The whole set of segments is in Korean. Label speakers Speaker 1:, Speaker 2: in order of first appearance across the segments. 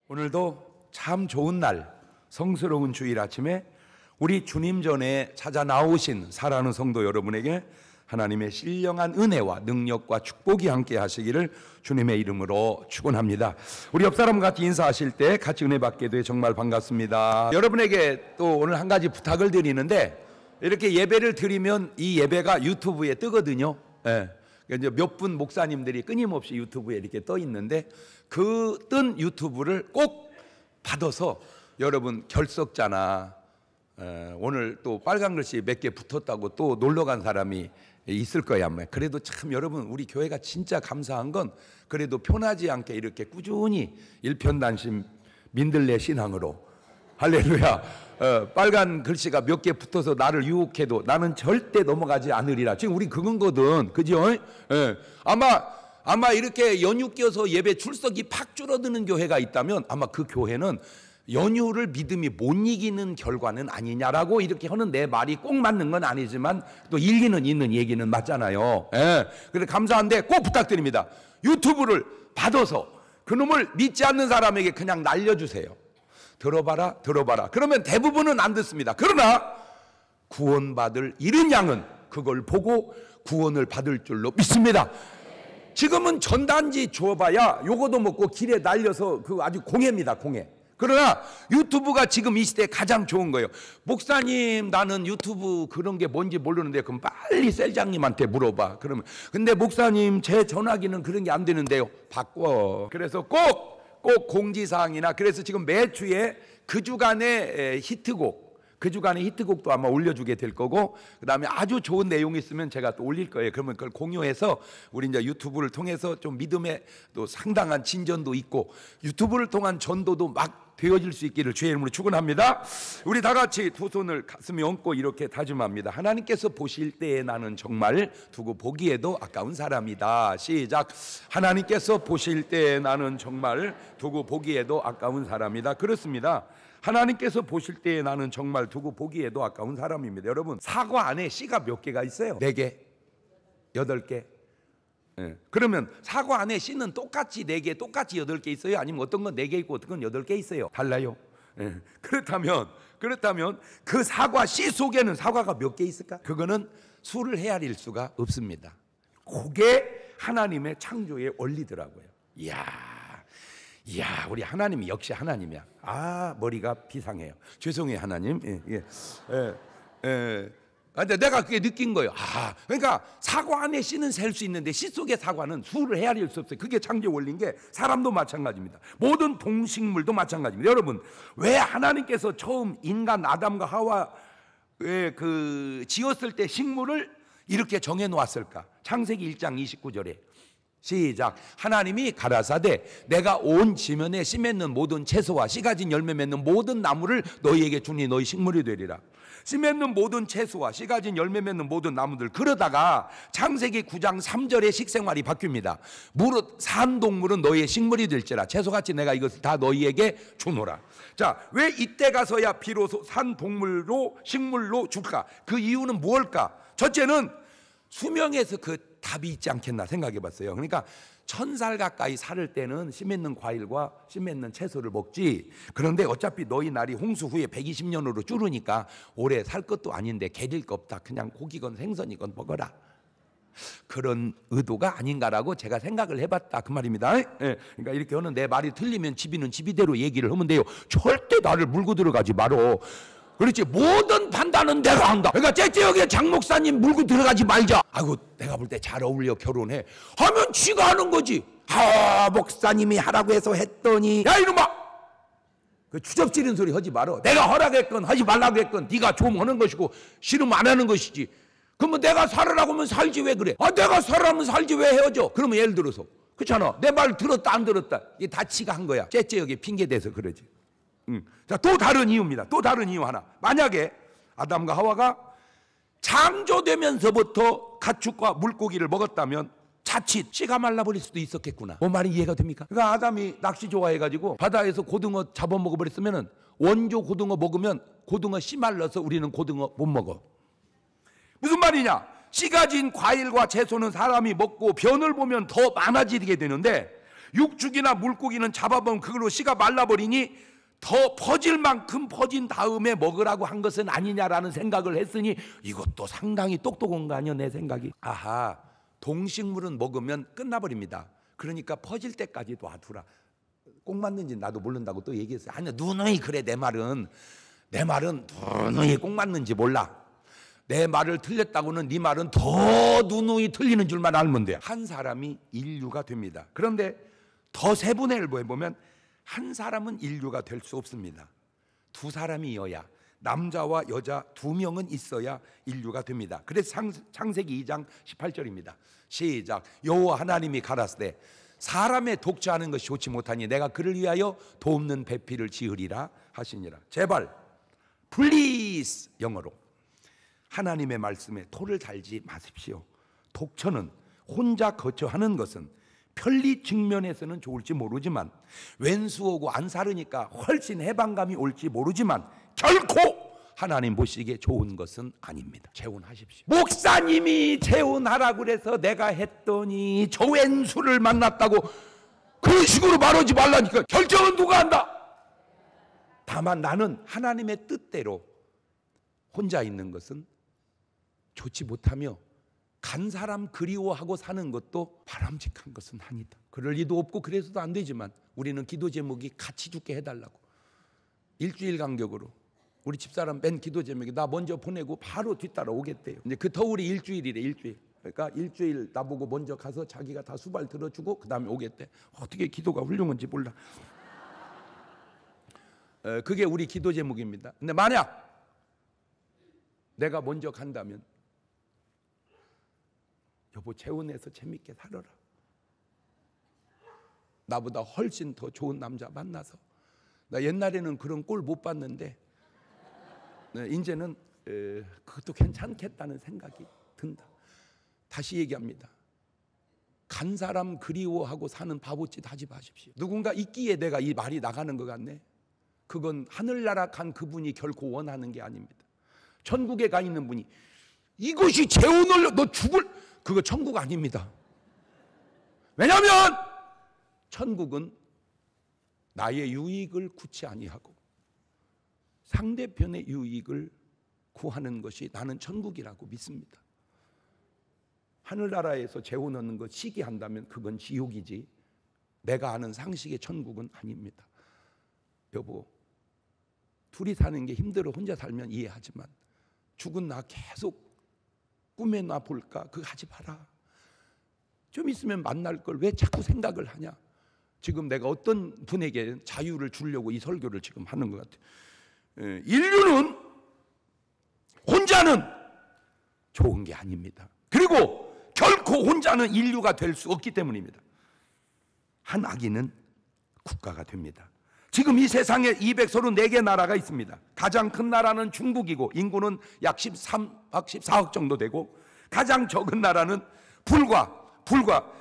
Speaker 1: 오늘도 참 좋은 날, 성스러운 주일 아침에 우리 주님 전에 찾아 나오신 사랑하는 성도 여러분에게 하나님의 신령한 은혜와 능력과 축복이 함께 하시기를 주님의 이름으로 축원합니다. 우리 옆 사람 같이 인사하실 때 같이 은혜 받게 돼 정말 반갑습니다. 여러분에게 또 오늘 한 가지 부탁을 드리는데, 이렇게 예배를 드리면 이 예배가 유튜브에 뜨거든요. 이제 몇 분 목사님들이 끊임없이 유튜브에 이렇게 떠 있는데, 그 뜬 유튜브를 꼭 받아서 여러분 결석자나 오늘 또 빨간 글씨 몇 개 붙었다고 또 놀러 간 사람이 있을 거야 아마. 그래도 참 여러분, 우리 교회가 진짜 감사한 건 그래도 편하지 않게 이렇게 꾸준히 일편단심 민들레 신앙으로, 할렐루야, 빨간 글씨가 몇 개 붙어서 나를 유혹해도 나는 절대 넘어가지 않으리라. 지금 우리 그건거든, 그죠? 아마 이렇게 연휴 껴서 예배 출석이 팍 줄어드는 교회가 있다면 아마 그 교회는 연휴를 믿음이 못 이기는 결과는 아니냐라고 이렇게 하는 내 말이 꼭 맞는 건 아니지만 또 일리는 있는 얘기는 맞잖아요. 그래서 감사한데 꼭 부탁드립니다. 유튜브를 받아서 그놈을 믿지 않는 사람에게 그냥 날려주세요. 들어봐라, 들어봐라. 그러면 대부분은 안 듣습니다. 그러나 구원받을 이른 양은 그걸 보고 구원을 받을 줄로 믿습니다. 지금은 전단지 줘봐야 요거도 먹고 길에 날려서 그 아주 공해입니다, 공해. 그러나 유튜브가 지금 이 시대에 가장 좋은 거예요. 목사님, 나는 유튜브 그런 게 뭔지 모르는데, 그럼 빨리 셀장님한테 물어봐. 그러면 근데 목사님, 제 전화기는 그런 게 안 되는데요. 바꿔. 그래서 꼭 공지사항이나, 그래서 지금 매주에 그 주간의 히트곡도 아마 올려주게 될 거고, 그 다음에 아주 좋은 내용이 있으면 제가 또 올릴 거예요. 그러면 그걸 공유해서 우리 이제 유튜브를 통해서 좀 믿음의 또 상당한 진전도 있고, 유튜브를 통한 전도도 막 되어질 수 있기를 주의 이름으로 축원합니다. 우리 다 같이 두 손을 가슴에 얹고 이렇게 다짐합니다. 하나님께서 보실 때에 나는 정말 두고 보기에도 아까운 사람이다. 시작. 하나님께서 보실 때에 나는 정말 두고 보기에도 아까운 사람이다. 그렇습니다. 하나님께서 보실 때에 나는 정말 두고 보기에도 아까운 사람입니다. 여러분, 사과 안에 씨가 몇 개가 있어요? 4개? 8개? 그러면 사과 안에 씨는 똑같이 4개, 똑같이 8개 있어요? 아니면 어떤 건 4개 있고 어떤 건 8개 있어요? 달라요. 그렇다면 그 사과 씨 속에는 사과가 몇 개 있을까? 그거는 수를 헤아릴 수가 없습니다. 그게 하나님의 창조의 원리더라고요. 이야, 우리 하나님이 역시 하나님이야. 머리가 비상해요. 죄송해요, 하나님. 근데 내가 그게 느낀 거예요. 그러니까 사과 안에 씨는 셀 수 있는데 씨 속의 사과는 수를 헤아릴 수 없어요. 그게 창조 원리인 게 사람도 마찬가지입니다. 모든 동식물도 마찬가지입니다. 여러분, 왜 하나님께서 처음 인간 아담과 하와의 지었을 때 식물을 이렇게 정해 놓았을까? 창세기 1장 29절에 시작. 하나님이 가라사대 내가 온 지면에 씨 맺는 모든 채소와 씨 가진 열매 맺는 모든 나무를 너희에게 주니 너희 식물이 되리라. 씨 맺는 모든 채소와 씨 가진 열매 맺는 모든 나무들. 그러다가 창세기 9장 3절에 식생활이 바뀝니다. 무릇 산 동물은 너희의 식물이 될지라 채소같이 내가 이것을 다 너희에게 주노라. 자, 왜 이때 가서야 비로소 산 동물로 식물로 줄까? 그 이유는 무엇일까? 첫째는 수명에서 그 답이 있지 않겠나 생각해 봤어요. 그러니까 1000살 가까이 살 때는 씨 맺는 과일과 씨 맺는 채소를 먹지. 그런데 어차피 너희 날이 홍수 후에 120년으로 줄으니까 오래 살 것도 아닌데 게릴 거 없다. 그냥 고기건 생선이건 먹어라. 그런 의도가 아닌가라고 제가 생각을 해봤다, 그 말입니다. 그러니까 이렇게 하는 내 말이 틀리면 지비는 지비대로 얘기를 하면 돼요. 절대 나를 물고 들어가지 말어. 그렇지, 모든 판단은 내가 한다. 그러니까 째째하게 장 목사님 물고 들어가지 말자. 아이고, 내가 볼 때 잘 어울려, 결혼해 하면 쥐가 하는 거지. 목사님이 하라고 해서 했더니, 야 이놈아, 그 추접지른 소리 하지 말어. 내가 허락했건 하지 말라고 했건 네가 좀 하는 것이고 싫으면 안 하는 것이지. 그러면 내가 살으라고 하면 살지 왜 그래? 내가 살으라면 살지 왜 헤어져? 그러면 예를 들어서 그렇잖아, 내 말 들었다 안 들었다, 이게 다 지가 한 거야. 째째하게 핑계대서 그러지. 자, 또 다른 이유입니다. 또 다른 이유 하나. 만약에 아담과 하와가 창조되면서부터 가축과 물고기를 먹었다면 자칫 씨가 말라버릴 수도 있었겠구나. 뭔 말이 이해가 됩니까? 그러니까 아담이 낚시 좋아해가지고 바다에서 고등어 잡아먹어버렸으면, 원조 고등어 먹으면 고등어 씨 말라서 우리는 고등어 못 먹어. 무슨 말이냐? 씨 가진 과일과 채소는 사람이 먹고 변을 보면 더 많아지게 되는데, 육축이나 물고기는 잡아보면 그걸로 씨가 말라버리니 더 퍼질 만큼 퍼진 다음에 먹으라고 한 것은 아니냐라는 생각을 했으니 이것도 상당히 똑똑한 거 아니야 내 생각이. 아하, 동식물은 먹으면 끝나버립니다. 그러니까 퍼질 때까지 놔두라. 꼭 맞는지 나도 모른다고 또 얘기했어요. 아니 누누이 그래. 내 말은 누누이 꼭 맞는지 몰라. 내 말을 틀렸다고는 네 말은 더 누누이 틀리는 줄만 알면 돼. 한 사람이 인류가 됩니다. 그런데 더 세분화를 해보면 한 사람은 인류가 될 수 없습니다. 두 사람이어야, 남자와 여자 두 명은 있어야 인류가 됩니다. 그래서 창세기 2장 18절입니다. 시작. 여호와 하나님이 가라사대 사람의 독주하는 것이 좋지 못하니 내가 그를 위하여 돕는 배필을 지으리라 하시니라. 제발 플리즈, 영어로 하나님의 말씀에 토를 달지 마십시오. 독처는 혼자 거처하는 것은 편리 측면에서는 좋을지 모르지만 왼수오고 안 살으니까 훨씬 해방감이 올지 모르지만 결코 하나님 보시기에 좋은 것은 아닙니다. 재혼하십시오. 목사님이 재혼하라고 그래서 내가 했더니 저 왼수를 만났다고 그런 식으로 말하지 말라니까. 결정은 누가 한다? 다만 나는 하나님의 뜻대로 혼자 있는 것은 좋지 못하며 간 사람 그리워하고 사는 것도 바람직한 것은 아니다. 그럴 리도 없고 그래서도 안 되지만 우리는 기도 제목이 같이 죽게 해달라고. 일주일 간격으로 우리 집사람 뺀 기도 제목이 나 먼저 보내고 바로 뒤따라 오겠대요. 이제 그 터울이 일주일이래. 일주일. 그러니까 일주일 나보고 먼저 가서 자기가 다 수발 들어주고 그 다음에 오겠대. 어떻게 기도가 훌륭한지 몰라. 그게 우리 기도 제목입니다. 근데 만약 내가 먼저 간다면 여보 재혼해서 재밌게 살아라. 나보다 훨씬 더 좋은 남자 만나서. 나 옛날에는 그런 꼴 못 봤는데 이제는 그것도 괜찮겠다는 생각이 든다. 다시 얘기합니다. 간 사람 그리워하고 사는 바보짓 하지 마십시오. 누군가 있기에 내가 이 말이 나가는 것 같네. 그건 하늘나라 간 그분이 결코 원하는 게 아닙니다. 천국에 가 있는 분이 이것이 재혼을 너 죽을, 그거 천국 아닙니다. 왜냐하면 천국은 나의 유익을 구치 아니하고 상대편의 유익을 구하는 것이 나는 천국이라고 믿습니다. 하늘나라에서 재혼하는 것 시기한다면 그건 지옥이지 내가 아는 상식의 천국은 아닙니다. 여보, 둘이 사는 게 힘들어 혼자 살면 이해하지만 죽은 나 계속 꿈에 나 볼까? 그거 하지 마라. 좀 있으면 만날 걸 왜 자꾸 생각을 하냐? 지금 내가 어떤 분에게 자유를 주려고 이 설교를 지금 하는 것 같아요. 인류는 혼자는 좋은 게 아닙니다. 그리고 결코 혼자는 인류가 될 수 없기 때문입니다. 한 아기는 국가가 됩니다. 지금 이 세상에 234개 나라가 있습니다. 가장 큰 나라는 중국이고 인구는 약 14억 정도 되고 가장 적은 나라는 불과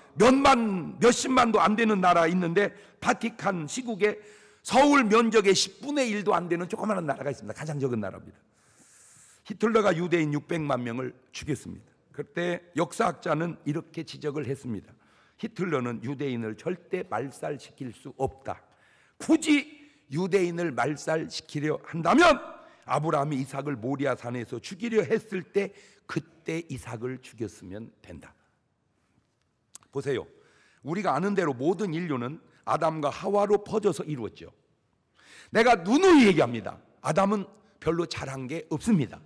Speaker 1: 몇십만도 안 되는 나라 있는데 바티칸 시국에 서울 면적의 10분의 1도 안 되는 조그마한 나라가 있습니다. 가장 적은 나라입니다. 히틀러가 유대인 600만 명을 죽였습니다. 그때 역사학자는 이렇게 지적을 했습니다. 히틀러는 유대인을 절대 말살시킬 수 없다. 굳이 유대인을 말살시키려 한다면 아브라함이 이삭을 모리아 산에서 죽이려 했을 때 그때 이삭을 죽였으면 된다. 보세요. 우리가 아는 대로 모든 인류는 아담과 하와로 퍼져서 이루었죠. 내가 누누이 얘기합니다. 아담은 별로 잘한 게 없습니다.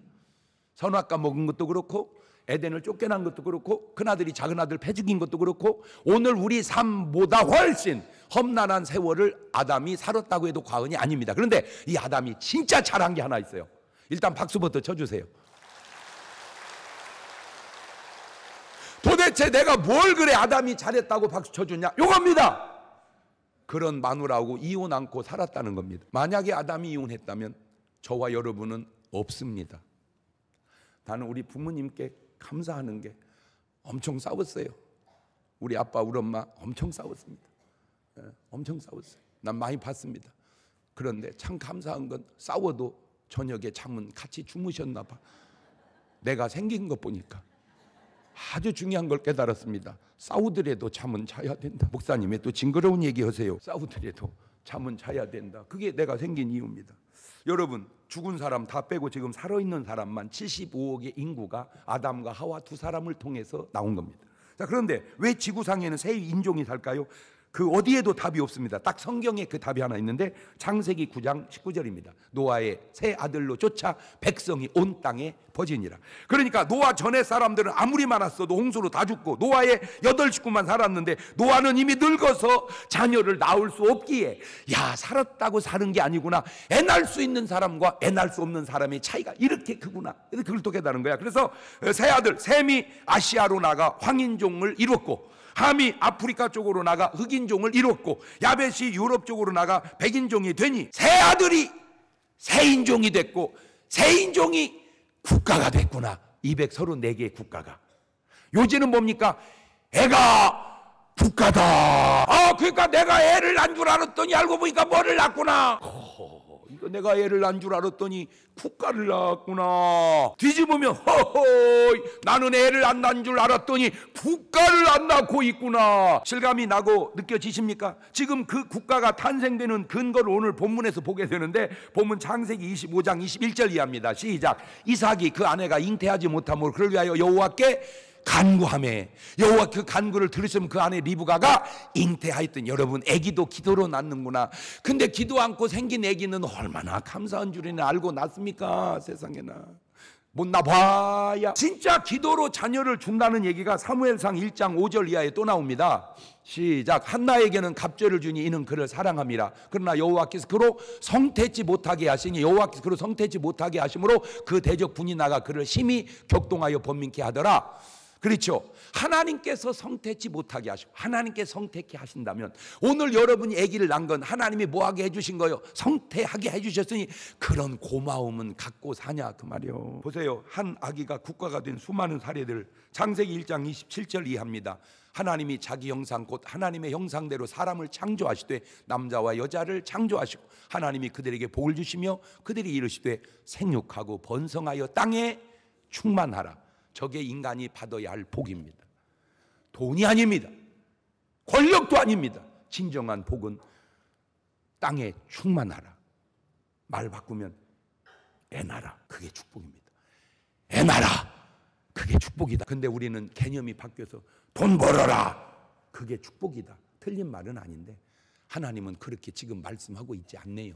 Speaker 1: 선악과 먹은 것도 그렇고 에덴을 쫓겨난 것도 그렇고 큰아들이 작은아들 패 죽인 것도 그렇고 오늘 우리 삶보다 훨씬 험난한 세월을 아담이 살았다고 해도 과언이 아닙니다. 그런데 이 아담이 진짜 잘한 게 하나 있어요. 일단 박수부터 쳐주세요. 도대체 내가 뭘 그래 아담이 잘했다고 박수 쳐주냐? 요겁니다. 그런 마누라하고 이혼 않고 살았다는 겁니다. 만약에 아담이 이혼했다면 저와 여러분은 없습니다. 나는 우리 부모님께 감사하는 게 엄청 싸웠어요. 우리 아빠 우리 엄마 엄청 싸웠습니다. 엄청 싸웠어요. 난 많이 봤습니다. 그런데 참 감사한 건 싸워도 저녁에 잠은 같이 주무셨나 봐. 내가 생긴 거 보니까 아주 중요한 걸 깨달았습니다. 싸우더라도 잠은 자야 된다. 목사님 왜 또 징그러운 얘기 하세요? 싸우더라도 잠은 자야 된다. 그게 내가 생긴 이유입니다. 여러분, 죽은 사람 다 빼고 지금 살아있는 사람만 75억의 인구가 아담과 하와 두 사람을 통해서 나온 겁니다. 자, 그런데 왜 지구상에는 새 인종이 살까요? 그 어디에도 답이 없습니다. 딱 성경에 그 답이 하나 있는데 창세기 9장 19절입니다. 노아의 새 아들로 쫓아 백성이 온 땅에 퍼지니라. 그러니까 노아 전에 사람들은 아무리 많았어도 홍수로 다 죽고 노아의 8식구만 살았는데 노아는 이미 늙어서 자녀를 낳을 수 없기에 야, 살았다고 사는 게 아니구나. 애 낳을 수 있는 사람과 애 낳을 수 없는 사람의 차이가 이렇게 크구나. 그걸 또 깨달은 거야. 그래서 새 아들 셈이 아시아로 나가 황인종을 이뤘고 함이 아프리카 쪽으로 나가 흑인종을 이뤘고 야벳이 유럽 쪽으로 나가 백인종이 되니 새 아들이 새인종이 됐고 새인종이 국가가 됐구나. 234개의 국가가. 요즘은 뭡니까? 애가 국가다. 그러니까 내가 애를 낳은 줄 알았더니 알고 보니까 뭐를 낳았구나. 이거 내가 애를 낳은 줄 알았더니 국가를 낳았구나. 뒤집으면 허허이, 나는 애를 안 낳은 줄 알았더니 국가를 안 낳고 있구나. 실감이 나고 느껴지십니까? 지금 그 국가가 탄생되는 근거를 오늘 본문에서 보게 되는데 본문 창세기 25장 21절 이하입니다. 시작. 이삭이 그 아내가 잉태하지 못함으로 그를 위하여 여호와께 간구하매 여호와 그 간구를 들으시면 그 안에 리브가가 잉태하였더니 여러분, 아기도 기도로 낳는구나. 근데 기도 않고 생긴 아기는 얼마나 감사한 줄이나 알고 낳습니까? 세상에나 못 낳아봐야. 진짜 기도로 자녀를 준다는 얘기가 사무엘상 1장 5절 이하에 또 나옵니다. 시작. 한나에게는 갑절을 주니 이는 그를 사랑함이라. 그러나 여호와께서 그로 성태치 못하게 하시니 여호와께서 그로 성태치 못하게 하심으로 그 대적 분이 나가 그를 심히 격동하여 번민케 하더라. 그렇죠. 하나님께서 성태치 못하게 하시고 하나님께서 성태케 하신다면 오늘 여러분이 아기를 낳은 건 하나님이 뭐하게 해주신 거예요? 성태하게 해주셨으니 그런 고마움은 갖고 사냐 그 말이요. 보세요. 한 아기가 국가가 된 수많은 사례들 창세기 1장 27절 이하입니다. 하나님이 자기 형상 곧 하나님의 형상대로 사람을 창조하시되 남자와 여자를 창조하시고 하나님이 그들에게 복을 주시며 그들이 이르시되 생육하고 번성하여 땅에 충만하라. 저게 인간이 받아야 할 복입니다. 돈이 아닙니다. 권력도 아닙니다. 진정한 복은 땅에 충만하라. 말 바꾸면 애 낳아라. 그게 축복입니다. 애 낳아라. 그게 축복이다. 근데 우리는 개념이 바뀌어서 돈 벌어라. 그게 축복이다. 틀린 말은 아닌데 하나님은 그렇게 지금 말씀하고 있지 않네요.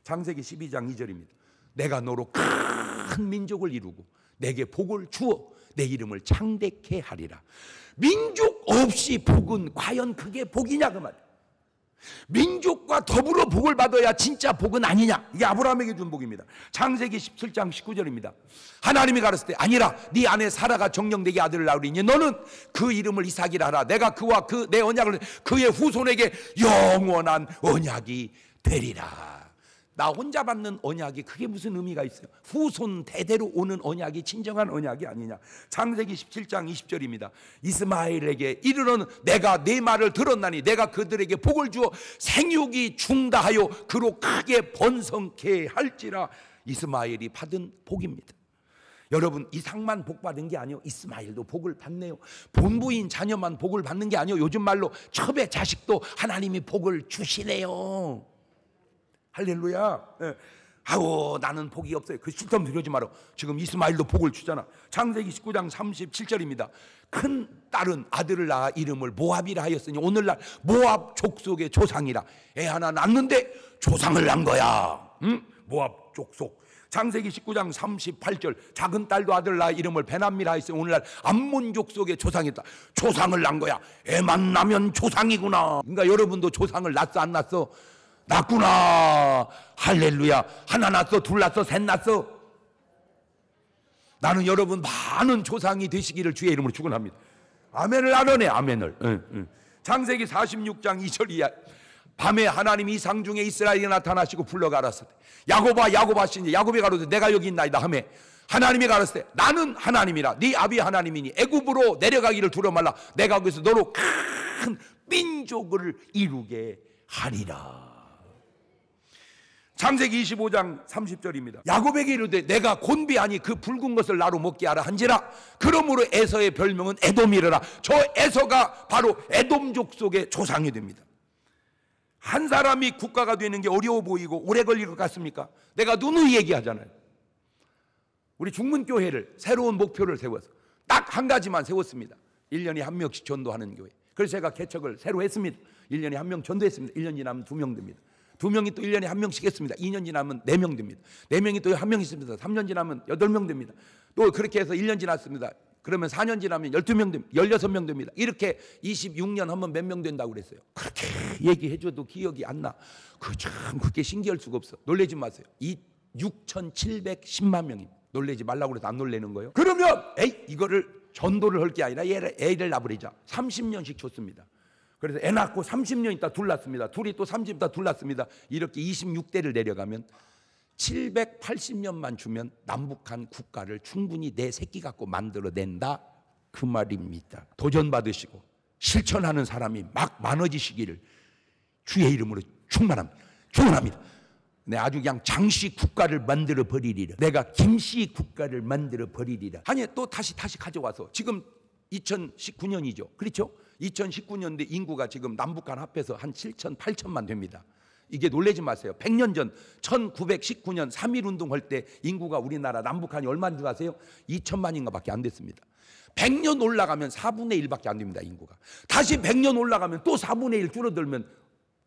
Speaker 1: 창세기 12장 2절입니다. 내가 너로 큰 민족을 이루고 내게 복을 주어 내 이름을 창대케 하리라. 민족 없이 복은 과연 그게 복이냐 그 말이야. 민족과 더불어 복을 받아야 진짜 복은 아니냐. 이게 아브라함에게 준 복입니다. 창세기 17장 19절입니다. 하나님이 가르칠 때 아니라 네 아내 사라가 정령되게 아들을 낳으리니 너는 그 이름을 이삭이라 하라. 내가 그와 그 내 언약을 그의 후손에게 영원한 언약이 되리라. 나 혼자 받는 언약이 그게 무슨 의미가 있어요? 후손 대대로 오는 언약이 진정한 언약이 아니냐. 창세기 17장 20절입니다. 이스마엘에게 이르러는 내가 네 말을 들었나니 내가 그들에게 복을 주어 생육이 중다하여 그로 크게 번성케 할지라. 이스마엘이 받은 복입니다. 여러분, 이삭만 복 받은 게 아니에요. 이스마엘도 복을 받네요. 본부인 자녀만 복을 받는 게 아니에요. 요즘 말로 첩의 자식도 하나님이 복을 주시네요. 할렐루야. 예. 아우 나는 복이 없어요. 그 실험 들여지 마라. 지금 이스마엘도 복을 주잖아. 창세기 19장 37절입니다. 큰 딸은 아들을 낳아 이름을 모압이라 하였으니 오늘날 모압 족속의 조상이라. 애 하나 낳는데 조상을 낳은 거야. 응? 모압 족속. 창세기 19장 38절 작은 딸도 아들 낳아 이름을 베남미라 하였으니 오늘날 암몬 족속의 조상이다. 조상을 낳은 거야. 애만 낳으면 조상이구나. 그러니까 여러분도 조상을 낳았어 안 낳았어? 낳구나. 할렐루야. 하나 낳았어, 둘 낳았어, 셋 낳았어. 나는 여러분 많은 조상이 되시기를 주의 이름으로 축원합니다. 아멘을 안 하네. 아멘을. 창세기 46장 2절 이하. 밤에 하나님이 이상 중에 이스라엘에 나타나시고 불러 가라사대 야곱아 야곱아 하시니 야곱이 가로되 내가 여기 있나이다 하매 하나님이 가라사대 나는 하나님이라 네 아비 하나님이니 애굽으로 내려가기를 두려워 말라. 내가 거기서 너로 큰 민족을 이루게 하리라. 창세기 25장 30절입니다. 야곱에게 이르되 내가 곤비하니 그 붉은 것을 나로 먹게 하라 한지라. 그러므로 에서의 별명은 에돔이라. 저 에서가 바로 에돔족 속의 조상이 됩니다. 한 사람이 국가가 되는 게 어려워 보이고 오래 걸릴 것 같습니까? 내가 누누이 얘기하잖아요. 우리 중문교회를 새로운 목표를 세워서 딱 한 가지만 세웠습니다. 1년에 한 명씩 전도하는 교회. 그래서 제가 개척을 새로 했습니다. 1년에 한 명 전도했습니다. 1년 지나면 2명 됩니다. 2명이 또 1년에 한 명씩 했습니다. 2년 지나면 4명 됩니다. 4명이 또 한 명 있습니다. 3년 지나면 8명 됩니다. 또 그렇게 해서 1년 지났습니다. 그러면 4년 지나면 12명 됩니다. 16명 됩니다. 이렇게 26년 하면 몇 명 된다고 그랬어요. 그렇게 얘기해줘도 기억이 안 나. 그게 신기할 수가 없어. 놀라지 마세요. 6,710만 명입니다. 놀라지 말라고 그래서 안 놀라는 거예요. 그러면 이거를 전도를 할 게 아니라 애를 낳아버리자. 30년씩 줬습니다. 그래서 애 낳고 30년 있다 둘 낳습니다. 둘이 또 30년 있다 둘 낳습니다. 이렇게 26대를 내려가면 780년만 주면 남북한 국가를 충분히 내 새끼 갖고 만들어낸다 그 말입니다. 도전받으시고 실천하는 사람이 막 많아지시기를 주의 이름으로 축원합니다. 네, 아주 그냥 장씨 국가를 만들어 버리리라. 내가 김씨 국가를 만들어 버리리라. 아니 또 다시 가져와서 지금 2019년이죠. 그렇죠? 2019년대 인구가 지금 남북한 합해서 한 7천, 8천만 됩니다. 이게 놀라지 마세요. 100년 전 1919년 3.1운동 할 때 인구가 우리나라 남북한이 얼마인 줄 아세요? 2천만인가 밖에 안 됐습니다. 100년 올라가면 4분의 1밖에 안 됩니다. 인구가. 다시 100년 올라가면 또 4분의 1 줄어들면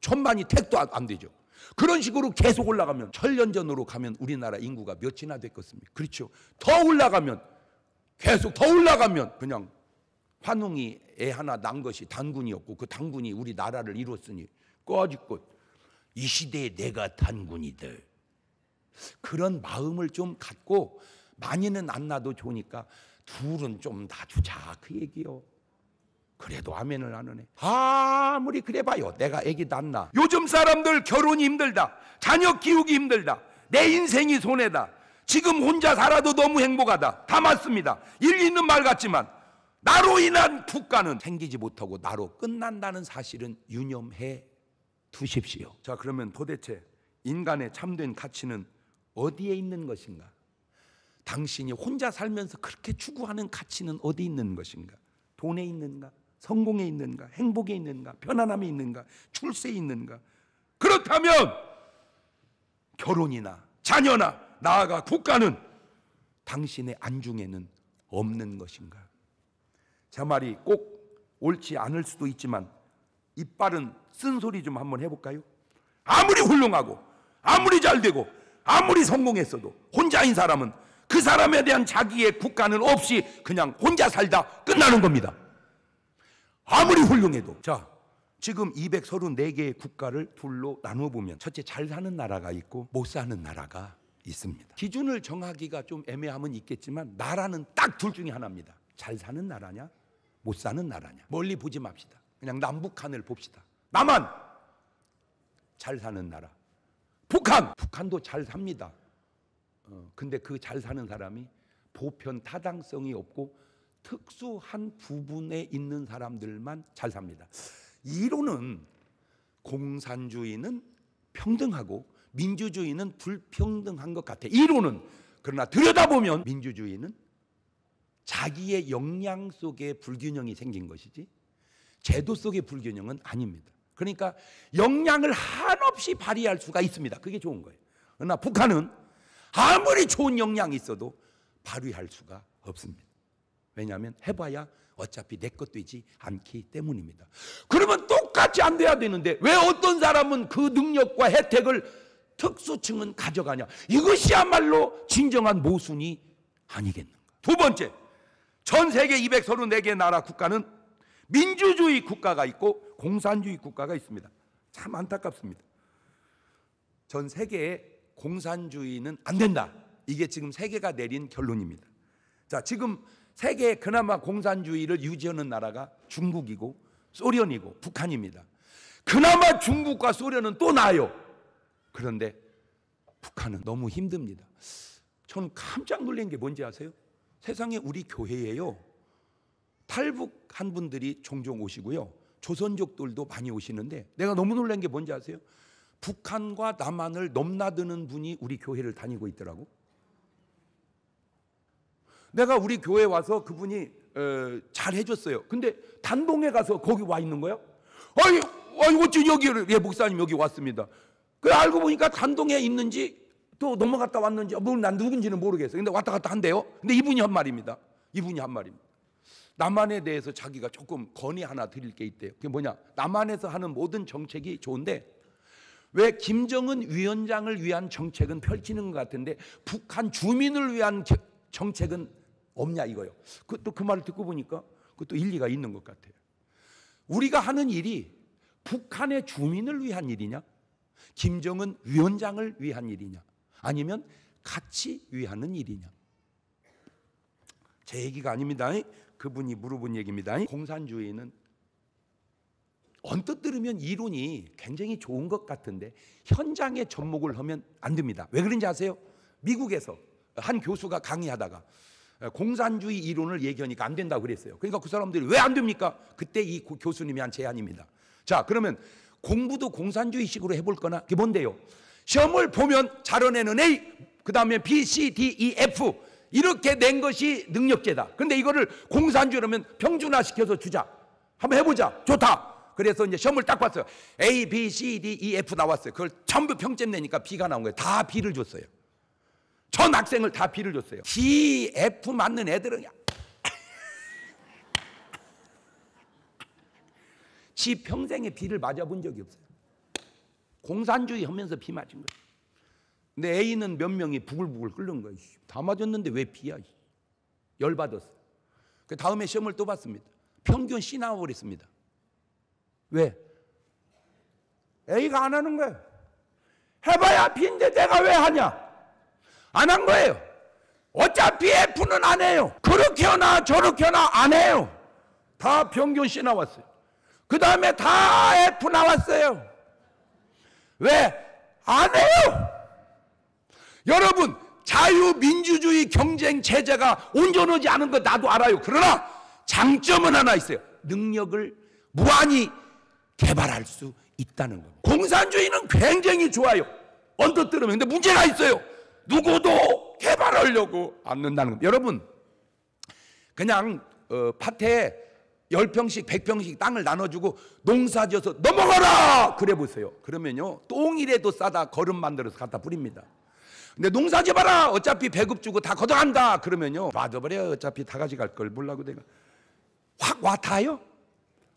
Speaker 1: 1000만이 택도 안 되죠. 그런 식으로 계속 올라가면 천년 전으로 가면 우리나라 인구가 몇이나 됐겠습니까? 그렇죠. 더 올라가면 계속 더 올라가면 그냥 환웅이 애 하나 낳은 것이 단군이었고 그 단군이 우리 나라를 이뤘으니 꺼지고 이 시대에 내가 단군이다. 그런 마음을 좀 갖고 많이는 안 낳아도 좋으니까 둘은 좀 놔주자 그 얘기요. 그래도 아멘을 안 하네. 아무리 그래봐요. 내가 애기 낳나. 요즘 사람들 결혼이 힘들다. 자녀 키우기 힘들다. 내 인생이 손해다. 지금 혼자 살아도 너무 행복하다. 다 맞습니다. 일리 있는 말 같지만 나로 인한 국가는 생기지 못하고 나로 끝난다는 사실은 유념해 두십시오. 자, 그러면 도대체 인간의 참된 가치는 어디에 있는 것인가? 당신이 혼자 살면서 그렇게 추구하는 가치는 어디 있는 것인가? 돈에 있는가? 성공에 있는가? 행복에 있는가? 편안함에 있는가? 출세에 있는가? 그렇다면 결혼이나 자녀나 나아가 국가는 당신의 안중에는 없는 것인가? 제 말이 꼭 옳지 않을 수도 있지만 이빨은 쓴소리 좀 한번 해볼까요? 아무리 훌륭하고 아무리 잘되고 아무리 성공했어도 혼자인 사람은 그 사람에 대한 자기의 국가는 없이 그냥 혼자 살다 끝나는 겁니다. 아무리 훌륭해도. 자, 지금 234개의 국가를 둘로 나누어 보면 첫째, 잘 사는 나라가 있고 못 사는 나라가 있습니다. 기준을 정하기가 좀 애매함은 있겠지만 나라는 딱 둘 중에 하나입니다. 잘 사는 나라냐 못 사는 나라냐. 멀리 보지 맙시다. 그냥 남북한을 봅시다. 남한 잘 사는 나라. 북한도 잘 삽니다. 근데 그 잘 사는 사람이 보편 타당성이 없고 특수한 부분에 있는 사람들만 잘 삽니다. 이론은 공산주의는 평등하고 민주주의는 불평등한 것 같아. 이론은. 그러나 들여다보면 민주주의는 자기의 역량 속에 불균형이 생긴 것이지 제도 속의 불균형은 아닙니다. 그러니까 역량을 한없이 발휘할 수가 있습니다. 그게 좋은 거예요. 그러나 북한은 아무리 좋은 역량이 있어도 발휘할 수가 없습니다. 왜냐하면 해봐야 어차피 내 것 되지 않기 때문입니다. 그러면 똑같이 안 돼야 되는데 왜 어떤 사람은 그 능력과 혜택을 특수층은 가져가냐. 이것이야말로 진정한 모순이 아니겠는가. 두 번째, 전 세계 234개 나라 국가는 민주주의 국가가 있고 공산주의 국가가 있습니다. 참 안타깝습니다. 전 세계에 공산주의는 안 된다. 이게 지금 세계가 내린 결론입니다. 자, 지금 세계에 그나마 공산주의를 유지하는 나라가 중국이고 소련이고 북한입니다. 그나마 중국과 소련은 또 나아요. 그런데 북한은 너무 힘듭니다. 저는 깜짝 놀란 게 뭔지 아세요? 세상에 우리 교회에요, 탈북한 분들이 종종 오시고요, 조선족들도 많이 오시는데 내가 너무 놀란 게 뭔지 아세요? 북한과 남한을 넘나드는 분이 우리 교회를 다니고 있더라고. 내가 우리 교회 와서 그분이 잘 해줬어요. 근데 단동에 가서 거기 와 있는 거예요. 아니 어찌 여기를, 예, 목사님 여기 왔습니다. 그 알고 보니까 단동에 있는지 또 넘어갔다 왔는지 난 누군지는 모르겠어요. 근데 왔다 갔다 한대요. 근데 이분이 한 말입니다. 남한에 대해서 자기가 조금 건의 하나 드릴 게 있대요. 그게 뭐냐? 남한에서 하는 모든 정책이 좋은데 왜 김정은 위원장을 위한 정책은 펼치는 것 같은데 북한 주민을 위한 정책은 없냐 이거요. 그 말을 듣고 보니까 그것도 일리가 있는 것 같아요. 우리가 하는 일이 북한의 주민을 위한 일이냐, 김정은 위원장을 위한 일이냐, 아니면 같이 위하는 일이냐. 제 얘기가 아닙니다. 그분이 물어본 얘기입니다. 공산주의는 언뜻 들으면 이론이 굉장히 좋은 것 같은데 현장에 접목을 하면 안 됩니다. 왜 그런지 아세요? 미국에서 한 교수가 강의하다가 공산주의 이론을 얘기하니까 안 된다고 그랬어요. 그러니까 그 사람들이 왜 안 됩니까? 그때 이 교수님이 한 제안입니다. 자, 그러면 공부도 공산주의식으로 해볼 거나, 그게 뭔데요? 시험을 보면 잘하는 A, 그 다음에 B, C, D, E, F 이렇게 낸 것이 능력제다. 그런데 이거를 공산주의라면 평준화시켜서 주자. 한번 해보자. 좋다. 그래서 이제 시험을 딱 봤어요. A, B, C, D, E, F 나왔어요. 그걸 전부 평점 내니까 B가 나온 거예요. 다 B를 줬어요. 전 학생을 다 B를 줬어요. D, F 맞는 애들은 그냥 지 평생에 B를 맞아본 적이 없어요. 공산주의 하면서 B 맞은 거예요. 근데 A는 몇 명이 부글부글 끓는 거예요. 다 맞았는데 왜 B야? 열받았어. 그 다음에 시험을 또 봤습니다. 평균 C 나와버렸습니다. 왜? A가 안 하는 거예요. 해봐야 B인데 내가 왜 하냐? 안 한 거예요. 어차피 F는 안 해요. 그렇게 하나 저렇게 하나 안 해요. 다 평균 C 나왔어요. 그 다음에 다 F 나왔어요. 왜? 안 해요. 여러분, 자유민주주의 경쟁 체제가 온전하지 않은 거 나도 알아요. 그러나 장점은 하나 있어요. 능력을 무한히 개발할 수 있다는 겁니다. 공산주의는 굉장히 좋아요. 언뜻 들으면. 근데 문제가 있어요. 누구도 개발하려고 않는다는 겁니다. 여러분, 그냥 밭에 10평씩 100평씩 땅을 나눠주고 농사지어서 넘어가라 그래 보세요. 그러면요 똥이라도 싸다 거름 만들어서 갖다 뿌립니다. 근데 농사 지어봐라 어차피 배급 주고 다 걷어간다 그러면요 놔둬버려. 어차피 다 가져갈 걸 몰라고 내가 확 와닿아요?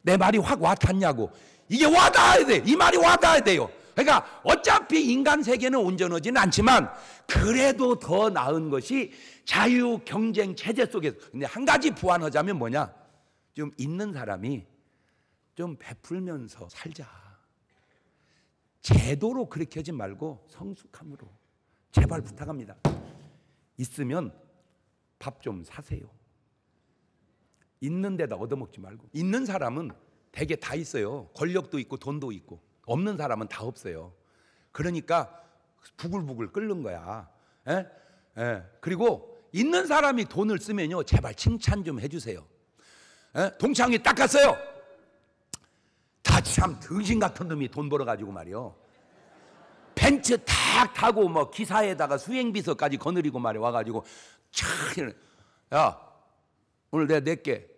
Speaker 1: 내 말이 확 와닿냐고. 이게 와닿아야 돼. 이 말이 와닿아야 돼요. 그러니까 어차피 인간 세계는 온전하지는 않지만 그래도 더 나은 것이 자유 경쟁 체제 속에서. 근데 한 가지 보완하자면 뭐냐, 좀 있는 사람이 좀 베풀면서 살자. 제도로 그렇게 하지 말고 성숙함으로 제발 부탁합니다. 있으면 밥 좀 사세요. 있는 데다 얻어먹지 말고. 있는 사람은 대개 다 있어요. 권력도 있고 돈도 있고. 없는 사람은 다 없어요. 그러니까 부글부글 끓는 거야. 에? 에. 그리고 있는 사람이 돈을 쓰면요 제발 칭찬 좀 해주세요. 에? 동창이 딱 갔어요. 다 참 등신 같은 놈이 돈 벌어가지고 말이요 벤츠 탁 타고 뭐 기사에다가 수행비서까지 거느리고 말이야 와가지고 참, 야 오늘 내가 낼게.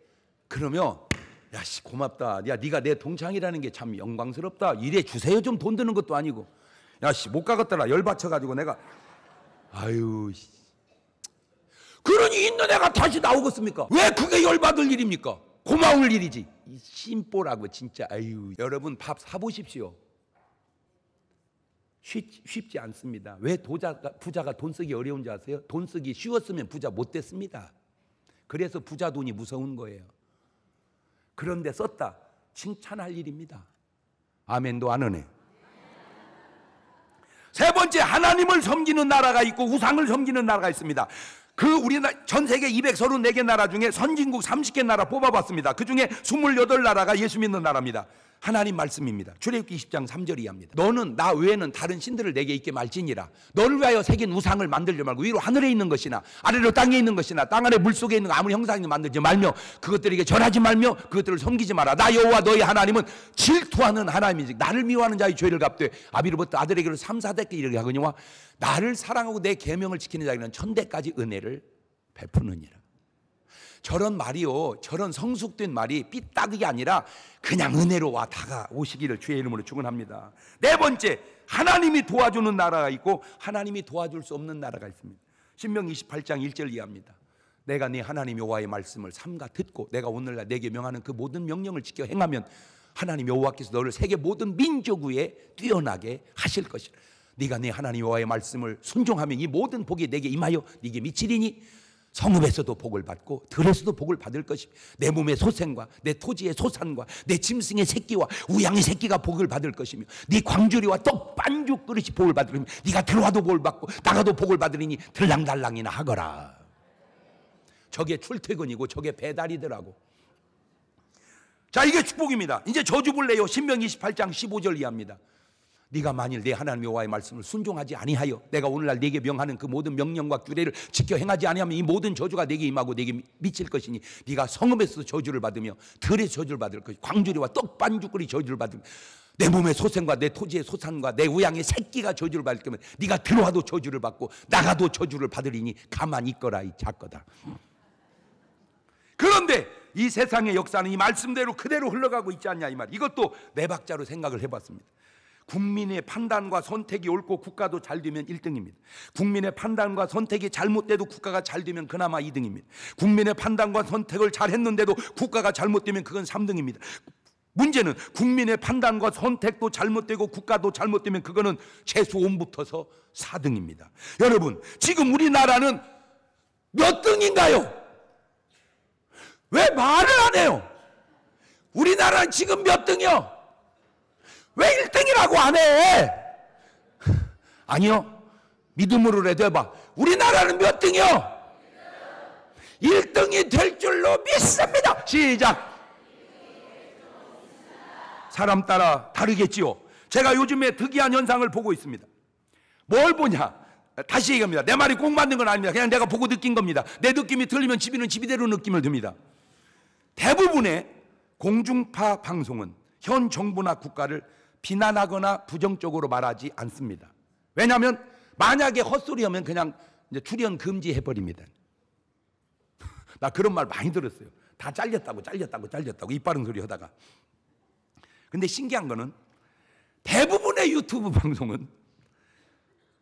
Speaker 1: 그러면 야씨 고맙다. 야 네가 내 동창이라는 게 참 영광스럽다. 이래 주세요. 좀 돈 드는 것도 아니고. 야씨 못 가겠더라. 열받쳐가지고 내가 아유. 그러니 있는 애가 다시 나오겠습니까? 왜 그게 열받을 일입니까? 고마울 일이지. 이 심보라고 진짜. 아유. 여러분 밥 사보십시오. 쉽지 않습니다. 왜 부자가 돈 쓰기 어려운지 아세요? 돈 쓰기 쉬웠으면 부자 못 됐습니다. 그래서 부자 돈이 무서운 거예요. 그런데 썼다. 칭찬할 일입니다. 아멘도 안 하네. 세 번째, 하나님을 섬기는 나라가 있고 우상을 섬기는 나라가 있습니다. 그 우리나라 전 세계 234개 나라 중에 선진국 30개 나라 뽑아봤습니다. 그 중에 28나라가 예수 믿는 나라입니다. 하나님 말씀입니다. 출애굽기 20장 3절이 합니다. 너는 나 외에는 다른 신들을 내게 있게 말지니라. 너를 위하여 새긴 우상을 만들지 말고 위로 하늘에 있는 것이나 아래로 땅에 있는 것이나 땅 아래 물속에 있는 아무리 형상이 만들지 말며 그것들에게 절하지 말며 그것들을 섬기지 마라. 나 여호와 너희 하나님은 질투하는 하나님이지 나를 미워하는 자의 죄를 갚되 아비로부터 아들에게로 3, 4대께 이르게 하거니와 나를 사랑하고 내 계명을 지키는 자에게는 천대까지 은혜를 베푸느니라. 저런 말이요, 저런 성숙된 말이 삐딱이 아니라 그냥 은혜로 와 다가오시기를 주의 이름으로 축원합니다. 네 번째, 하나님이 도와주는 나라가 있고 하나님이 도와줄 수 없는 나라가 있습니다. 신명기 28장 1절 이하입니다. 내가 네 하나님 여호와의 말씀을 삼가 듣고 내가 오늘날 내게 명하는 그 모든 명령을 지켜 행하면 하나님 여호와께서 너를 세계 모든 민족 위에 뛰어나게 하실 것이라. 네가 네 하나님 여호와의 말씀을 순종하면 이 모든 복이 내게 임하여 네게 미치리니 성읍에서도 복을 받고 들에서도 복을 받을 것이며 내 몸의 소생과 내 토지의 소산과 내 짐승의 새끼와 우양의 새끼가 복을 받을 것이며 네 광주리와 떡 반죽 그릇이 복을 받을 것이며 네가 들어와도 복을 받고 나가도 복을 받으리니 들랑달랑이나 하거라. 저게 출퇴근이고 저게 배달이더라고. 자, 이게 축복입니다. 이제 저주 볼래요. 신명기 28장 15절 이하입니다. 네가 만일 내 하나님 여호와의 말씀을 순종하지 아니하여 내가 오늘날 네게 명하는 그 모든 명령과 규례를 지켜 행하지 아니하면 이 모든 저주가 네게 임하고 네게 미칠 것이니 네가 성읍에서 저주를 받으며 들에서 저주를 받을 것이고 광주리와 떡반죽거리 저주를 받으며 내 몸의 소생과 내 토지의 소산과 내 우양의 새끼가 저주를 받을 거면 네가 들어와도 저주를 받고 나가도 저주를 받으리니 가만히 있거라 이 작거다. 그런데 이 세상의 역사는 이 말씀대로 그대로 흘러가고 있지 않냐 이 말. 이것도 네 박자로 생각을 해봤습니다. 국민의 판단과 선택이 옳고 국가도 잘 되면 1등입니다. 국민의 판단과 선택이 잘못돼도 국가가 잘 되면 그나마 2등입니다. 국민의 판단과 선택을 잘 했는데도 국가가 잘못되면 그건 3등입니다. 문제는 국민의 판단과 선택도 잘못되고 국가도 잘못되면 그거는 최소 5붙어서 4등입니다. 여러분, 지금 우리나라는 몇 등인가요? 왜 말을 안 해요? 우리나라는 지금 몇 등이요? 왜 1등이라고 안 해? 아니요, 믿음으로라도 해봐. 우리나라는 몇 등이요? 1등이 될 줄로 믿습니다. 시작. 사람 따라 다르겠지요. 제가 요즘에 특이한 현상을 보고 있습니다. 뭘 보냐? 다시 얘기합니다. 내 말이 꼭 맞는 건 아닙니다. 그냥 내가 보고 느낀 겁니다. 내 느낌이 틀리면 지비는 지비대로 느낌을 듭니다. 대부분의 공중파 방송은 현 정부나 국가를 비난하거나 부정적으로 말하지 않습니다. 왜냐하면 만약에 헛소리하면 그냥 이제 출연 금지해버립니다. 나 그런 말 많이 들었어요. 다 잘렸다고 이빠른 소리 하다가. 근데 신기한 거는 대부분의 유튜브 방송은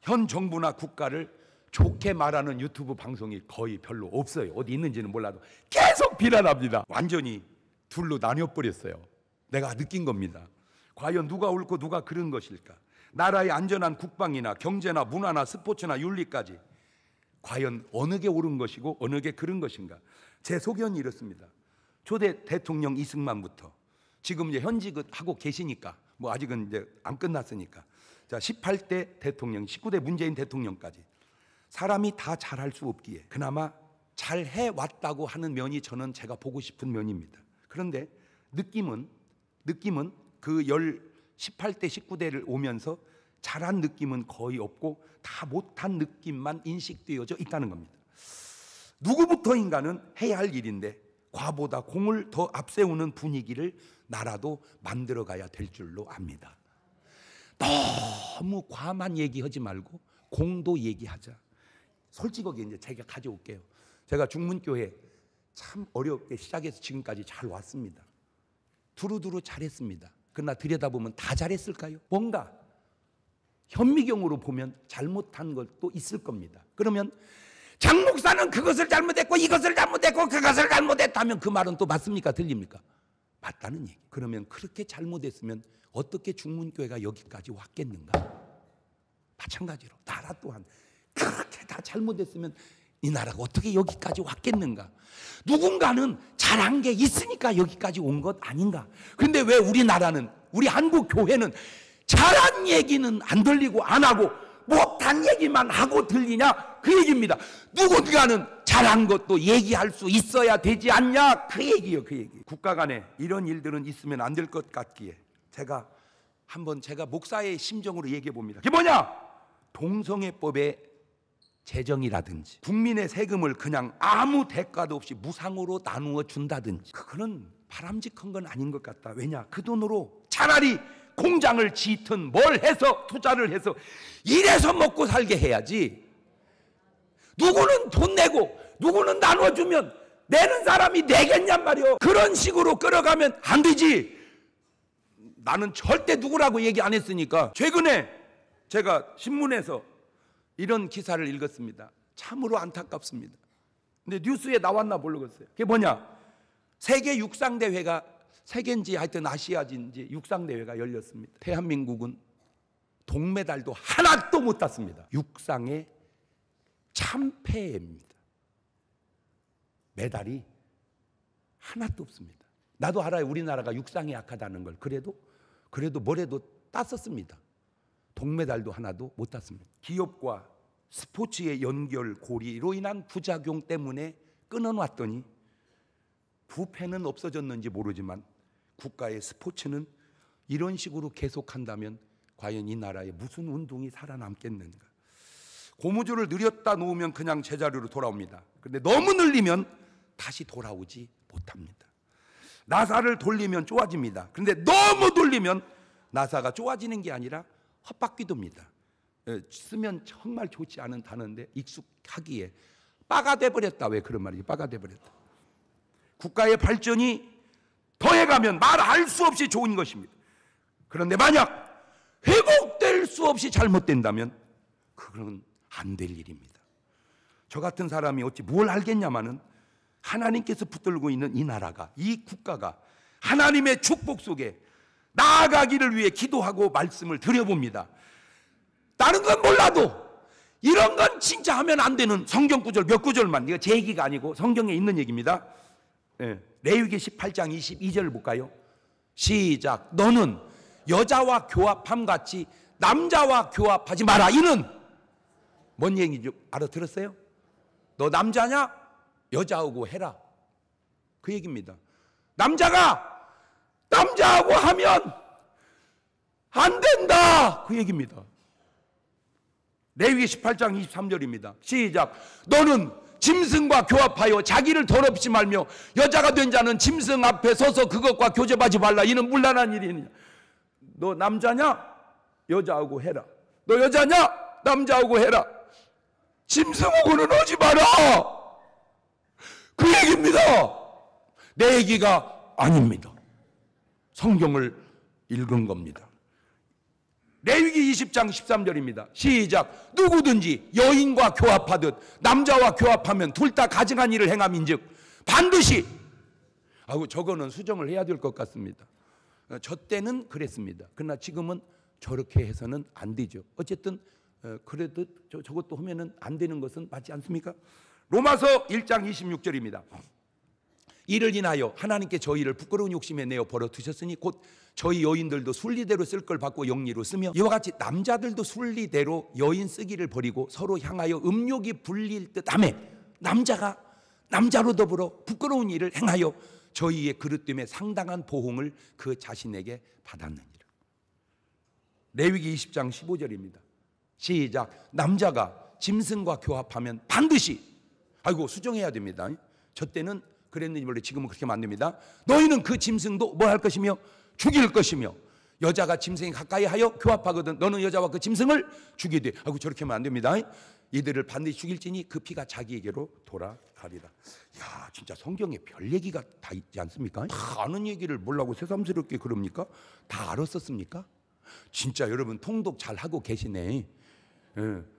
Speaker 1: 현 정부나 국가를 좋게 말하는 유튜브 방송이 거의 별로 없어요. 어디 있는지는 몰라도 계속 비난합니다. 완전히 둘로 나뉘어버렸어요. 내가 느낀 겁니다. 과연 누가 옳고 누가 그른 것일까? 나라의 안전한 국방이나 경제나 문화나 스포츠나 윤리까지 과연 어느 게 옳은 것이고 어느 게 그른 것인가? 제 소견이 이렇습니다. 초대 대통령 이승만부터 지금 이제 현직하고 계시니까 뭐 아직은 이제 안 끝났으니까 자 18대 대통령, 19대 문재인 대통령까지 사람이 다 잘할 수 없기에 그나마 잘 해왔다고 하는 면이 저는 제가 보고 싶은 면입니다. 그런데 느낌은 그 18대 19대를 오면서 잘한 느낌은 거의 없고 다 못한 느낌만 인식되어져 있다는 겁니다. 누구부터인가는 해야 할 일인데 과보다 공을 더 앞세우는 분위기를 나라도 만들어가야 될 줄로 압니다. 너무 과만 얘기하지 말고 공도 얘기하자. 솔직하게 이제 제가 가져올게요. 제가 중문교회 참 어렵게 시작해서 지금까지 잘 왔습니다. 두루두루 잘했습니다. 그러나 들여다보면 다 잘했을까요? 뭔가 현미경으로 보면 잘못한 것도 있을 겁니다. 그러면 장 목사는 그것을 잘못했고 이것을 잘못했고 그것을 잘못했다면 그 말은 또 맞습니까? 틀립니까? 맞다는 얘기. 그러면 그렇게 잘못했으면 어떻게 중문교회가 여기까지 왔겠는가? 마찬가지로 나라 또한 그렇게 다 잘못했으면 이 나라가 어떻게 여기까지 왔겠는가? 누군가는 잘한 게 있으니까 여기까지 온 것 아닌가? 근데 왜 우리나라는, 우리 한국 교회는 잘한 얘기는 안 들리고 안 하고 못한 얘기만 하고 들리냐? 그 얘기입니다. 누군가는 잘한 것도 얘기할 수 있어야 되지 않냐? 그 얘기요, 그 얘기. 국가 간에 이런 일들은 있으면 안 될 것 같기에 제가 목사의 심정으로 얘기해 봅니다. 그게 뭐냐? 동성애법의 제정이라든지 국민의 세금을 그냥 아무 대가도 없이 무상으로 나누어 준다든지 그거는 바람직한 건 아닌 것 같다. 왜냐? 그 돈으로 차라리 공장을 짓든 뭘 해서 투자를 해서 이래서 먹고 살게 해야지. 누구는 돈 내고 누구는 나눠주면 내는 사람이 내겠냔 말이요. 그런 식으로 끌어가면 안 되지. 나는 절대 누구라고 얘기 안 했으니까. 최근에 제가 신문에서 이런 기사를 읽었습니다. 참으로 안타깝습니다. 근데 뉴스에 나왔나 모르겠어요. 그게 뭐냐? 세계 육상대회가 세계인지 하여튼 아시아인지 육상대회가 열렸습니다. 대한민국은 동메달도 하나도 못 땄습니다. 육상의 참패입니다. 메달이 하나도 없습니다. 나도 알아요. 우리나라가 육상이 약하다는 걸. 그래도 뭐래도 땄었습니다. 동메달도 하나도 못 땄습니다. 기업과 스포츠의 연결고리로 인한 부작용 때문에 끊어놨더니 부패는 없어졌는지 모르지만 국가의 스포츠는 이런 식으로 계속한다면 과연 이 나라에 무슨 운동이 살아남겠는가. 고무줄을 늘렸다 놓으면 그냥 제자리로 돌아옵니다. 그런데 너무 늘리면 다시 돌아오지 못합니다. 나사를 돌리면 좋아집니다. 그런데 너무 돌리면 나사가 좋아지는 게 아니라 헛바퀴도입니다. 쓰면 정말 좋지 않은 단어인데 익숙하기에 빠가 돼버렸다. 왜 그런 말이지? 빠가 돼버렸다. 국가의 발전이 더해가면 말할 수 없이 좋은 것입니다. 그런데 만약 회복될 수 없이 잘못된다면 그건 안 될 일입니다. 저 같은 사람이 어찌 뭘 알겠냐마는 하나님께서 붙들고 있는 이 나라가, 이 국가가 하나님의 축복 속에 나아가기를 위해 기도하고 말씀을 드려봅니다. 다른 건 몰라도 이런 건 진짜 하면 안 되는 성경 구절 몇 구절만, 이거 제 얘기가 아니고 성경에 있는 얘기입니다. 레위기 18장 22절을 볼까요? 시작. 너는 여자와 교합함 같이 남자와 교합하지 마라. 이는 뭔 얘기인지 알아들었어요? 너 남자냐? 여자하고 해라. 그 얘기입니다. 남자가 남자하고 하면 안 된다. 그 얘기입니다. 레위기 18장 23절입니다. 시작. 너는 짐승과 교합하여 자기를 더럽히지 말며 여자가 된 자는 짐승 앞에 서서 그것과 교접하지 말라. 이는 문란한 일이니. 너 남자냐? 여자하고 해라. 너 여자냐? 남자하고 해라. 짐승하고는 하지 마라. 그 얘기입니다. 내 얘기가 아닙니다. 성경을 읽은 겁니다. 레위기 20장 13절입니다. 시작. 누구든지 여인과 교합하듯 남자와 교합하면 둘 다 가증한 일을 행함인즉 반드시. 저거는 수정을 해야 될 것 같습니다. 저 때는 그랬습니다. 그러나 지금은 저렇게 해서는 안 되죠. 어쨌든 그래도 저것도 하면은 안 되는 것은 맞지 않습니까? 로마서 1장 26절입니다. 이를 인하여 하나님께 저희를 부끄러운 욕심에 내어 버려두셨으니 곧 저희 여인들도 순리대로 쓸 걸 받고 영리로 쓰며 이와 같이 남자들도 순리대로 여인 쓰기를 버리고 서로 향하여 음욕이 불릴 듯하며 남자가 남자로 더불어 부끄러운 일을 행하여 저희의 그릇됨에 상당한 보응을 그 자신에게 받았느니라. 레위기 20장 15절입니다. 시작. 남자가 짐승과 교합하면 반드시. 수정해야 됩니다. 저 때는 그랬는지 몰라도 지금은 그렇게 하면 안 됩니다. 너희는 그 짐승도 뭐 할 것이며 죽일 것이며 여자가 짐승에 가까이 하여 교합하거든 너는 여자와 그 짐승을 죽이되. 저렇게 하면 안 됩니다. 이들을 반드시 죽일지니 그 피가 자기에게로 돌아가리라. 야, 진짜 성경에 별 얘기가 다 있지 않습니까? 다 아는 얘기를 뭐라고 새삼스럽게 그럽니까? 다 알았었습니까? 진짜 여러분 통독 잘 하고 계시네.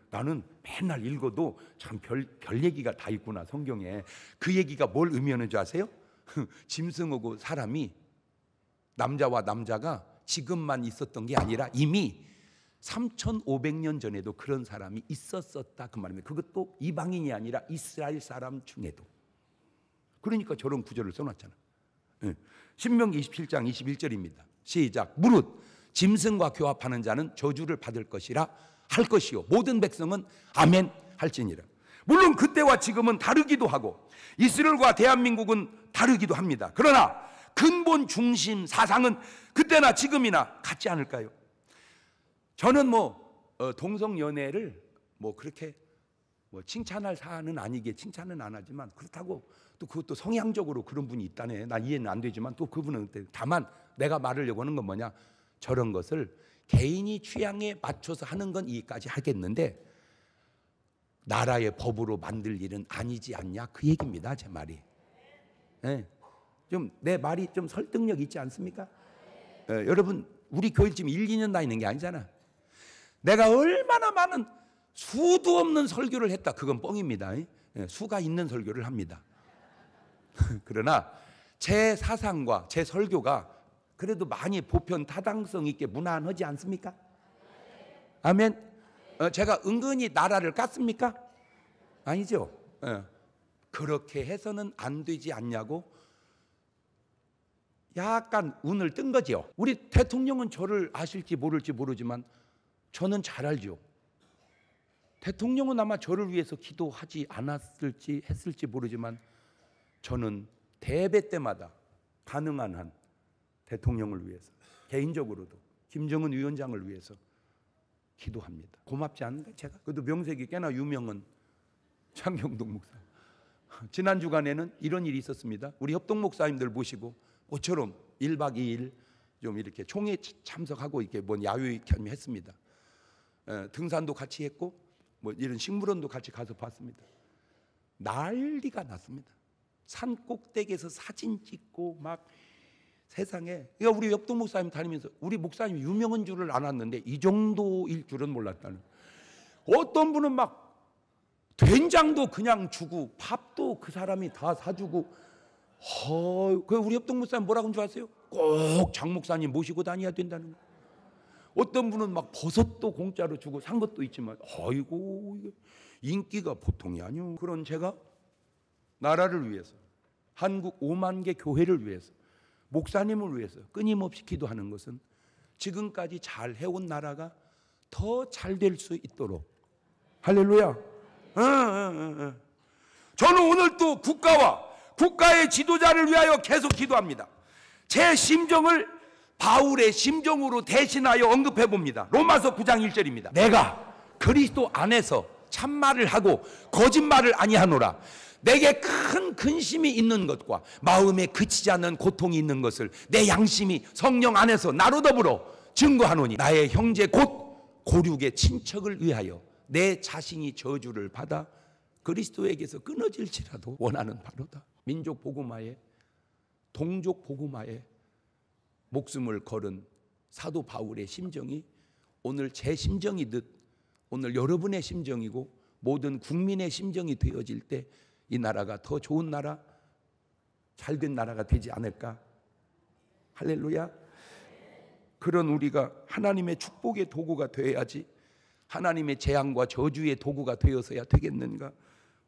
Speaker 1: 나는 맨날 읽어도 참 별 얘기가 다 있구나 성경에. 그 얘기가 뭘 의미하는 줄 아세요? 짐승하고 사람이, 남자와 남자가 지금만 있었던 게 아니라 이미 3,500년 전에도 그런 사람이 있었었다 그 말입니다. 그것도 이방인이 아니라 이스라엘 사람 중에도. 그러니까 저런 구절을 써놨잖아. 신명기 27장 21절입니다. 시작. 무릇 짐승과 교합하는 자는 저주를 받을 것이라 할 것이요 모든 백성은 아멘 할지니라. 물론 그때와 지금은 다르기도 하고 이스라엘과 대한민국은 다르기도 합니다. 그러나 근본 중심 사상은 그때나 지금이나 같지 않을까요? 저는 동성연애를 그렇게 칭찬할 사안은 아니게 칭찬은 안 하지만, 그렇다고 또 그것도 성향적으로 그런 분이 있다네, 난 이해는 안 되지만 또 그분은 다만 내가 말하려고 하는 건 뭐냐, 저런 것을 개인이 취향에 맞춰서 하는 건 이해까지 하겠는데 나라의 법으로 만들 일은 아니지 않냐, 그 얘기입니다, 제 말이. 네. 좀 내 말이 좀 설득력 있지 않습니까? 여러분, 우리 교회 지금 1, 2년 다니는 게 아니잖아. 내가 얼마나 많은 수도 없는 설교를 했다, 그건 뻥입니다. 수가 있는 설교를 합니다. 그러나 제 사상과 제 설교가 그래도 많이 보편 타당성 있게 무난하지 않습니까? 아멘. 제가 은근히 나라를 깠습니까? 아니죠. 그렇게 해서는 안 되지 않냐고 약간 운을 뜬 거죠. 우리 대통령은 저를 아실지 모를지 모르지만 저는 잘 알죠. 대통령은 아마 저를 위해서 기도하지 않았을지 했을지 모르지만 저는 대배 때마다 가능한 한 대통령을 위해서, 개인적으로도 김정은 위원장을 위해서 기도합니다. 고맙지 않은가 제가? 그래도 명색이 꽤나 유명한 장경동 목사. 지난 주간에는 이런 일이 있었습니다. 우리 협동 목사님들 모시고 모처럼 1박 2일 좀 이렇게 총회 참석하고 이렇게 야외 겸했습니다. 등산도 같이 했고 이런 식물원도 같이 가서 봤습니다. 난리가 났습니다. 산 꼭대기에서 사진 찍고 막 세상에. 그러니까 우리 협동 목사님 다니면서 우리 목사님 유명한 줄을 알았는데 이 정도일 줄은 몰랐다는. 어떤 분은 막 된장도 그냥 주고 밥도 그 사람이 다 사주고. 그 우리 협동 목사님 뭐라고 한 줄 아세요? 꼭 장 목사님 모시고 다녀야 된다는 거. 어떤 분은 막 버섯도 공짜로 주고 산 것도 있지만, 아이고 인기가 보통이 아니요. 그런 제가 나라를 위해서, 한국 5만 개 교회를 위해서, 목사님을 위해서 끊임없이 기도하는 것은 지금까지 잘 해온 나라가 더 잘 될 수 있도록. 할렐루야. 저는 오늘 또 국가의 지도자를 위하여 계속 기도합니다. 제 심정을 바울의 심정으로 대신하여 언급해 봅니다. 로마서 9장 1절입니다. 내가 그리스도 안에서 참말을 하고 거짓말을 아니하노라. 내게 큰 근심이 있는 것과 마음에 그치지 않는 고통이 있는 것을 내 양심이 성령 안에서 나로 더불어 증거하노니, 나의 형제 곧 고륙의 친척을 위하여 내 자신이 저주를 받아 그리스도에게서 끊어질지라도 원하는 바로다. 민족 복음화에, 동족 복음화에 목숨을 걸은 사도 바울의 심정이 오늘 제 심정이듯 오늘 여러분의 심정이고 모든 국민의 심정이 되어질 때 이 나라가 더 좋은 나라, 잘된 나라가 되지 않을까. 할렐루야. 그런 우리가 하나님의 축복의 도구가 되어야지 하나님의 재앙과 저주의 도구가 되어서야 되겠는가.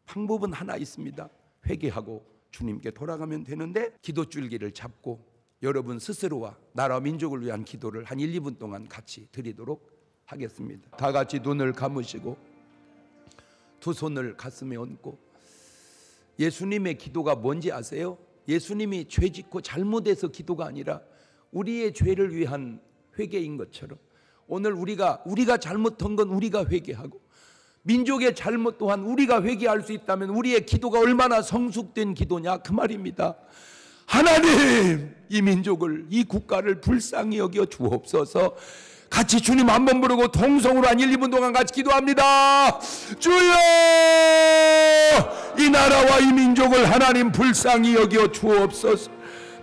Speaker 1: 방법은 하나 있습니다. 회개하고 주님께 돌아가면 되는데, 기도줄기를 잡고 여러분 스스로와 나라 민족을 위한 기도를 한 1, 2분 동안 같이 드리도록 하겠습니다. 다 같이 눈을 감으시고 두 손을 가슴에 얹고, 예수님의 기도가 뭔지 아세요? 예수님이 죄 짓고 잘못해서 기도가 아니라 우리의 죄를 위한 회개인 것처럼 오늘 우리가 잘못한 건 우리가 회개하고 민족의 잘못 또한 우리가 회개할 수 있다면 우리의 기도가 얼마나 성숙된 기도냐, 그 말입니다. 하나님, 이 민족을, 이 국가를 불쌍히 여겨 주옵소서. 같이 주님 한번 부르고 통성으로 한 1, 2분 동안 같이 기도합니다. 주여, 이 나라와 이 민족을 하나님 불쌍히 여겨 주옵소서.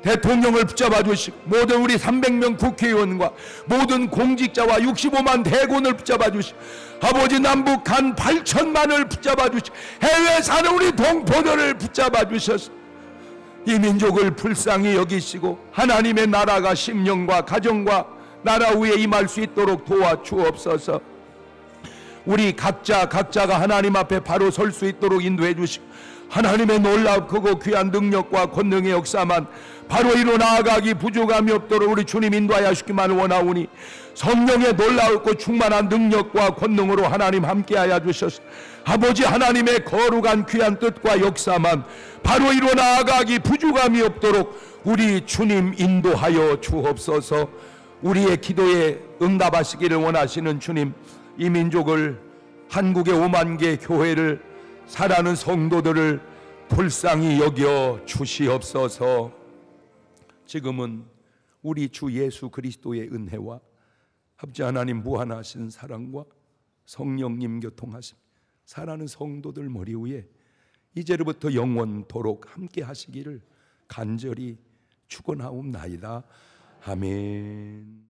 Speaker 1: 대통령을 붙잡아 주시고 모든 우리 300명 국회의원과 모든 공직자와 65만 대군을 붙잡아 주시고 아버지 남북 한 8천만을 붙잡아 주시고 해외에 사는 우리 동포들을 붙잡아 주셔서 이 민족을 불쌍히 여기시고 하나님의 나라가 심령과 가정과 나라 위에 임할 수 있도록 도와주옵소서. 우리 각자가 하나님 앞에 바로 설 수 있도록 인도해 주시고 하나님의 놀랍고 귀한 능력과 권능의 역사만 바로 이로 나아가기 부족함이 없도록 우리 주님 인도하여 주시기만 원하오니, 성령의 놀랍고 충만한 능력과 권능으로 하나님 함께하여 주셔서 아버지 하나님의 거룩한 귀한 뜻과 역사만 바로 이로 나아가기 부족함이 없도록 우리 주님 인도하여 주옵소서. 우리의 기도에 응답하시기를 원하시는 주님, 이 민족을, 한국의 5만 개 교회를, 살아가는 성도들을 불쌍히 여겨 주시옵소서. 지금은 우리 주 예수 그리스도의 은혜와 아버지 하나님 무한하신 사랑과 성령님 교통하심, 살아가는 성도들 머리 위에 이제로부터 영원토록 함께 하시기를 간절히 축원하옵나이다. 아멘.